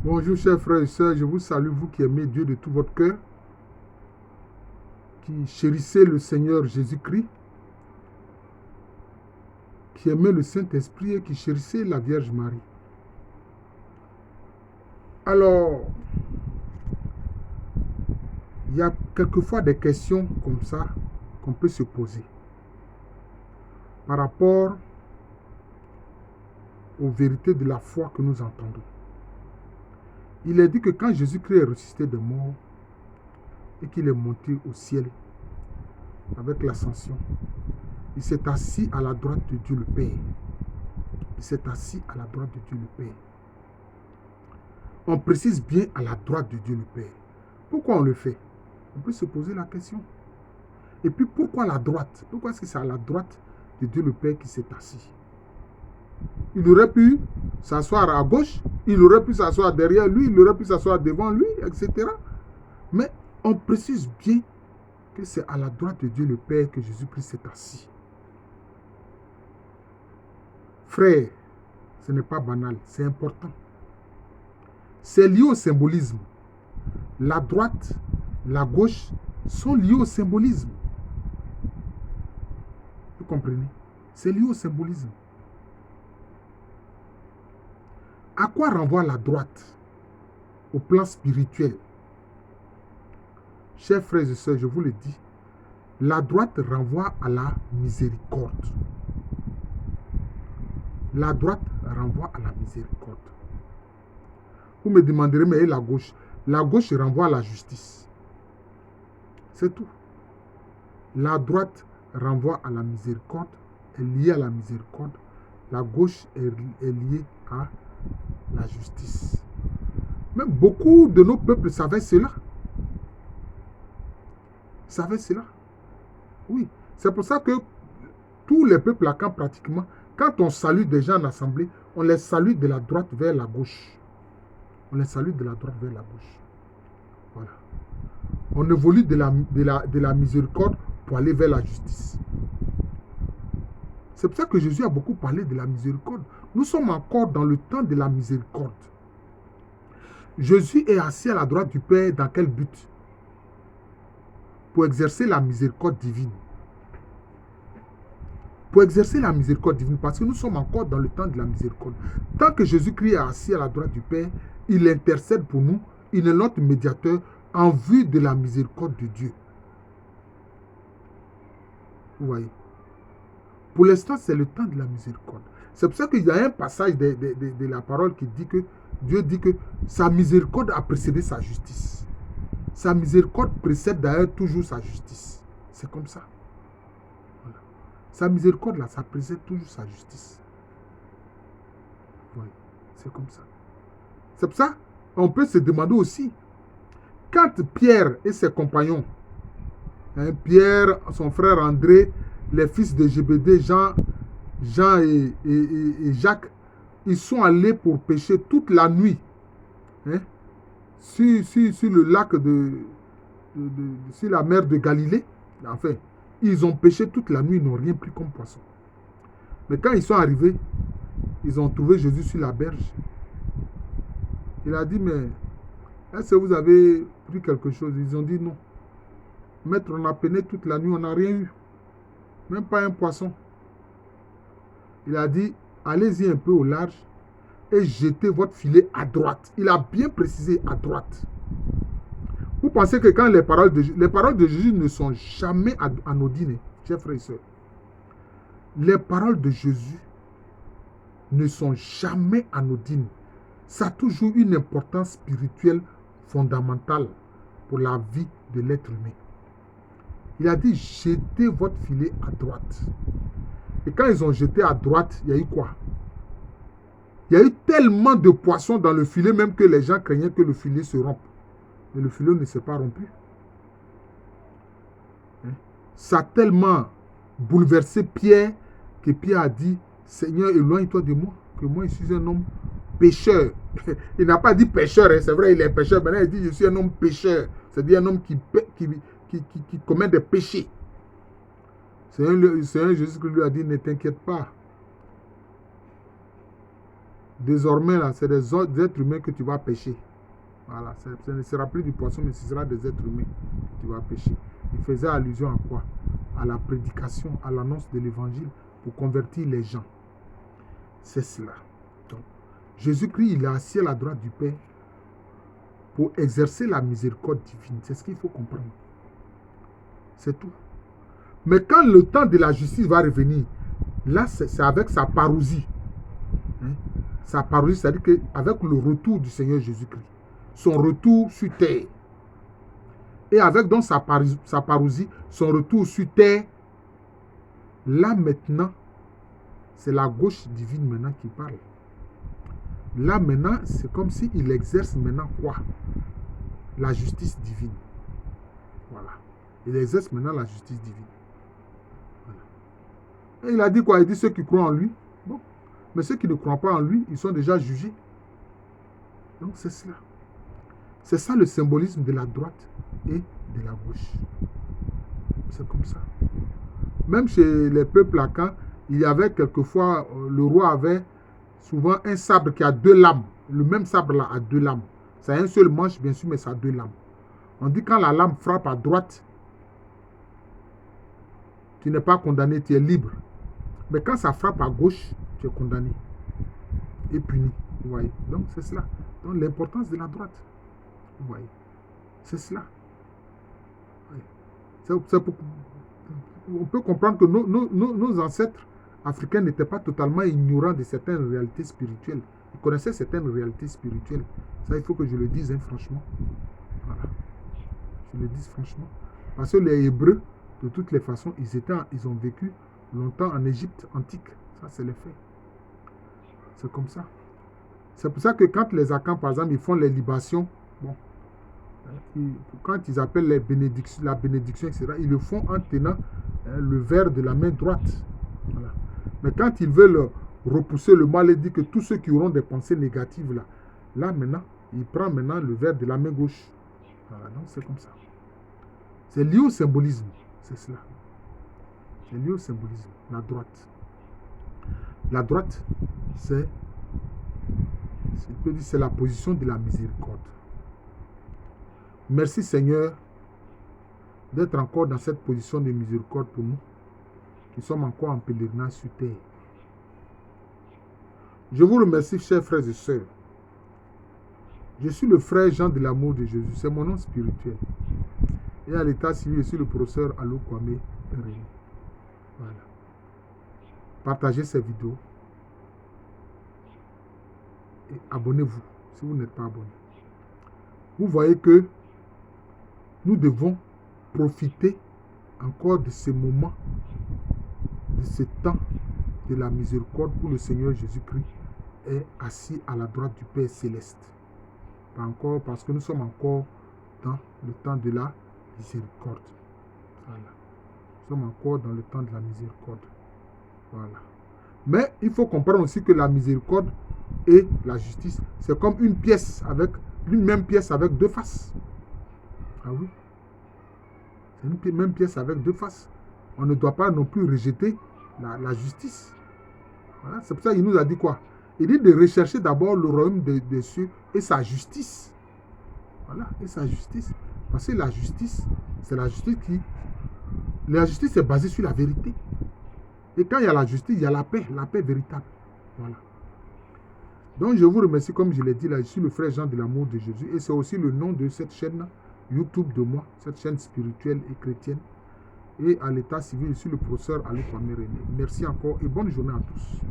Bonjour chers frères et sœurs, je vous salue, vous qui aimez Dieu de tout votre cœur, qui chérissez le Seigneur Jésus-Christ, qui aimez le Saint-Esprit et qui chérissez la Vierge Marie. Alors, il y a quelquefois des questions comme ça qu'on peut se poser par rapport aux vérités de la foi que nous entendons. Il est dit que quand Jésus-Christ est ressuscité des morts et qu'il est monté au ciel avec l'ascension, il s'est assis à la droite de Dieu le Père. Il s'est assis à la droite de Dieu le Père. On précise bien à la droite de Dieu le Père. Pourquoi on le fait? On peut se poser la question. Et puis pourquoi la droite? Pourquoi est-ce que c'est à la droite de Dieu le Père qui s'est assis? Il aurait pu s'asseoir à gauche, il aurait pu s'asseoir derrière lui, il aurait pu s'asseoir devant lui, etc. Mais on précise bien que c'est à la droite de Dieu le Père que Jésus-Christ s'est assis. Frère, ce n'est pas banal, c'est important. C'est lié au symbolisme. La droite, la gauche sont liés au symbolisme. Vous comprenez? C'est lié au symbolisme. À quoi renvoie la droite? Au plan spirituel. Chers frères et sœurs, je vous le dis, la droite renvoie à la miséricorde. La droite renvoie à la miséricorde. Vous me demanderez, mais et la gauche? La gauche renvoie à la justice. C'est tout. La droite renvoie à la miséricorde, est liée à la miséricorde. La gauche est liée à la justice. Mais beaucoup de nos peuples savaient cela. Savaient cela. Oui. C'est pour ça que tous les peuples à Camp, pratiquement, quand on salue des gens en assemblée, on les salue de la droite vers la gauche. On les salue de la droite vers la gauche. Voilà. On évolue de la miséricorde pour aller vers la justice. C'est pour ça que Jésus a beaucoup parlé de la miséricorde. Nous sommes encore dans le temps de la miséricorde. Jésus est assis à la droite du Père dans quel but? Pour exercer la miséricorde divine. Pour exercer la miséricorde divine, parce que nous sommes encore dans le temps de la miséricorde. Tant que Jésus-Christ est assis à la droite du Père, il intercède pour nous, il est notre médiateur en vue de la miséricorde de Dieu. Vous voyez? Pour l'instant, c'est le temps de la miséricorde. C'est pour ça qu'il y a un passage de la parole qui dit que Dieu dit que sa miséricorde a précédé sa justice. Sa miséricorde précède d'ailleurs toujours sa justice. C'est comme ça. Voilà. Sa miséricorde, là, ça précède toujours sa justice. Oui, c'est comme ça. C'est pour ça qu'on peut se demander aussi, quand Pierre et ses compagnons, Pierre, son frère André, les fils de Zébédée, Jean et Jacques, ils sont allés pour pêcher toute la nuit sur le lac sur la mer de Galilée. Enfin, ils ont pêché toute la nuit, ils n'ont rien pris comme poisson. Mais quand ils sont arrivés, ils ont trouvé Jésus sur la berge. Il a dit, mais est-ce que vous avez pris quelque chose? Ils ont dit non. Maître, on a peiné toute la nuit, on n'a rien eu. Même pas un poisson. Il a dit, allez-y un peu au large et jetez votre filet à droite. Il a bien précisé à droite. Vous pensez que quand les paroles de Jésus ne sont jamais anodines, chers frères et sœurs. Les paroles de Jésus ne sont jamais anodines. Ça a toujours une importance spirituelle fondamentale pour la vie de l'être humain. Il a dit, jetez votre filet à droite. Et quand ils ont jeté à droite, il y a eu quoi? Il y a eu tellement de poissons dans le filet, même que les gens craignaient que le filet se rompe. Mais le filet ne s'est pas rompu. Ça a tellement bouleversé Pierre que Pierre a dit, Seigneur, éloigne-toi de moi, que moi je suis un homme pécheur. Il n'a pas dit pécheur, c'est vrai, il est pécheur. Maintenant, il dit, je suis un homme pécheur. C'est-à-dire un homme qui commet des péchés. Seigneur Jésus lui a dit, ne t'inquiète pas. Désormais, là, c'est des êtres humains que tu vas pêcher. Voilà, ce ne sera plus du poisson, mais ce sera des êtres humains que tu vas pêcher. Il faisait allusion à quoi? À la prédication, à l'annonce de l'évangile pour convertir les gens. C'est cela. Donc, Jésus-Christ, il est assis à la droite du Père pour exercer la miséricorde divine. C'est ce qu'il faut comprendre. C'est tout. Mais quand le temps de la justice va revenir, là, c'est avec sa parousie. Hein? Sa parousie, c'est-à-dire qu'avec le retour du Seigneur Jésus-Christ, son retour sur terre, et avec donc sa parousie, son retour sur terre, là maintenant, c'est la gauche divine maintenant qui parle. Là maintenant, c'est comme s'il exerce maintenant quoi? La justice divine. Voilà. Il exerce maintenant la justice divine. Voilà. Et il a dit quoi? Il dit ceux qui croient en lui. Bon. Mais ceux qui ne croient pas en lui, ils sont déjà jugés. Donc c'est cela. C'est ça le symbolisme de la droite et de la gauche. C'est comme ça. Même chez les peuples là, quand il y avait quelquefois, le roi avait souvent un sabre qui a 2 lames. Le même sabre là a 2 lames. Ça a un seul manche, bien sûr, mais ça a 2 lames. On dit quand la lame frappe à droite, tu n'es pas condamné, tu es libre. Mais quand ça frappe à gauche, tu es condamné et puni. Vous voyez? Donc c'est cela. Donc l'importance de la droite. Vous voyez? C'est cela. On peut comprendre que nos ancêtres africains n'étaient pas totalement ignorants de certaines réalités spirituelles. Ils connaissaient certaines réalités spirituelles. Ça, il faut que je le dise, hein, franchement. Voilà. Je le dis franchement. Parce que les Hébreux, de toutes les façons, ils ont vécu longtemps en Égypte antique. Ça, c'est le fait. C'est comme ça. C'est pour ça que quand les Akans, par exemple, ils font les libations, bon, quand ils appellent la bénédiction, etc., ils le font en tenant le verre de la main droite. Voilà. Mais quand ils veulent repousser le mal, il dit que tous ceux qui auront des pensées négatives, là maintenant, il prend maintenant le verre de la main gauche. Voilà, donc c'est comme ça. C'est lié au symbolisme, c'est cela. C'est lié au symbolisme, la droite. La droite, c'est la position de la miséricorde. Merci Seigneur d'être encore dans cette position de miséricorde pour nous, qui sommes encore en pèlerinage sur terre. Je vous remercie, chers frères et sœurs. Je suis le frère Jean de l'amour de Jésus. C'est mon nom spirituel. Et à l'état civil, je suis le professeur Alou Kwame René. Voilà. Partagez ces vidéos. Et abonnez-vous si vous n'êtes pas abonné. Vous voyez que nous devons profiter encore de ce moment, de ce temps de la miséricorde où le Seigneur Jésus-Christ est assis à la droite du Père Céleste. Pas encore, parce que nous sommes encore dans le temps de la miséricorde. Voilà. Nous sommes encore dans le temps de la miséricorde. Voilà. Mais il faut comprendre aussi que la miséricorde et la justice, c'est comme une pièce avec, une même pièce avec 2 faces. Ah oui. C'est une même pièce avec 2 faces. On ne doit pas non plus rejeter la justice. Voilà. C'est pour ça qu'il nous a dit quoi? Il dit de rechercher d'abord le royaume des cieux et sa justice. Voilà, et sa justice. Parce que la justice, c'est la justice qui... La justice est basée sur la vérité. Et quand il y a la justice, il y a la paix véritable. Voilà. Donc je vous remercie, comme je l'ai dit là, je suis le frère Jean de l'amour de Jésus. Et c'est aussi le nom de cette chaîne YouTube de moi, cette chaîne spirituelle et chrétienne. Et à l'état civil, je suis le professeur Alou Kwame René. Merci encore et bonne journée à tous.